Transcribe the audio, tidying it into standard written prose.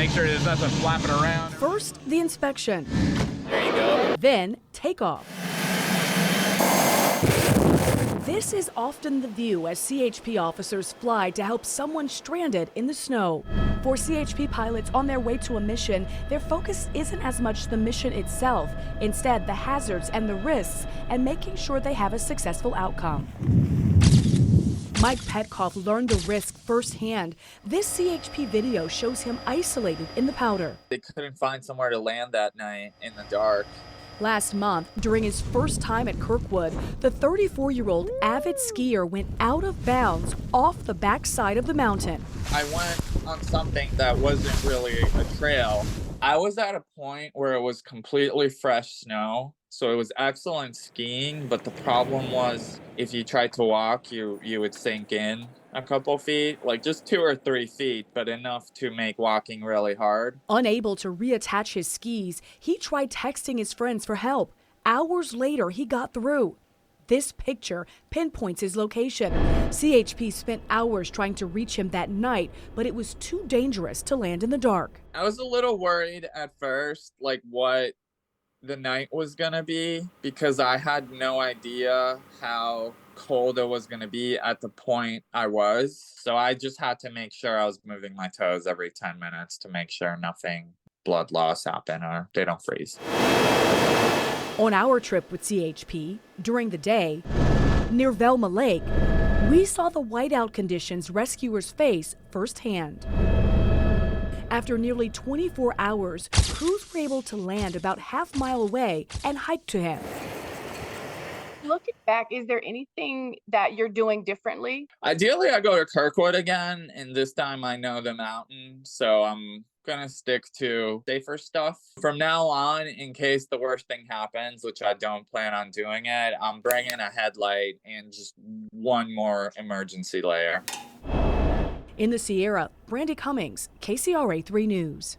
make sure there's nothing flapping around. First, the inspection. There you go. Then, takeoff. This is often the view as CHP officers fly to help someone stranded in the snow. For CHP pilots on their way to a mission, their focus isn't as much the mission itself, instead the hazards and the risks, and making sure they have a successful outcome. Mike Petkoff learned the risk firsthand. This CHP video shows him isolated in the powder. They couldn't find somewhere to land that night in the dark. Last month, during his first time at Kirkwood, the 34-year-old avid skier went out of bounds off the backside of the mountain. I went on something that wasn't really a trail. I was at a point where it was completely fresh snow, so it was excellent skiing, but the problem was if you tried to walk, you would sink in a couple feet, like just 2 or 3 feet, but enough to make walking really hard. Unable to reattach his skis, he tried texting his friends for help. Hours later, he got through. This picture pinpoints his location. CHP spent hours trying to reach him that night, but it was too dangerous to land in the dark. I was a little worried at first, like what the night was gonna be, because I had no idea how cold it was gonna be at the point I was. So I just had to make sure I was moving my toes every 10 minutes to make sure nothing blood loss happened or they don't freeze. On our trip with CHP, during the day, near Velma Lake, we saw the whiteout conditions rescuers face firsthand. After nearly 24 hours, crews were able to land about half-mile away and hike to him. Looking back, is there anything that you're doing differently? Ideally, I go to Kirkwood again, and this time I know the mountain, so I'm gonna stick to safer stuff. From now on, in case the worst thing happens, which I don't plan on doing it, I'm bringing a headlight and just one more emergency layer. In the Sierra, Brandy Cummings, KCRA 3 News.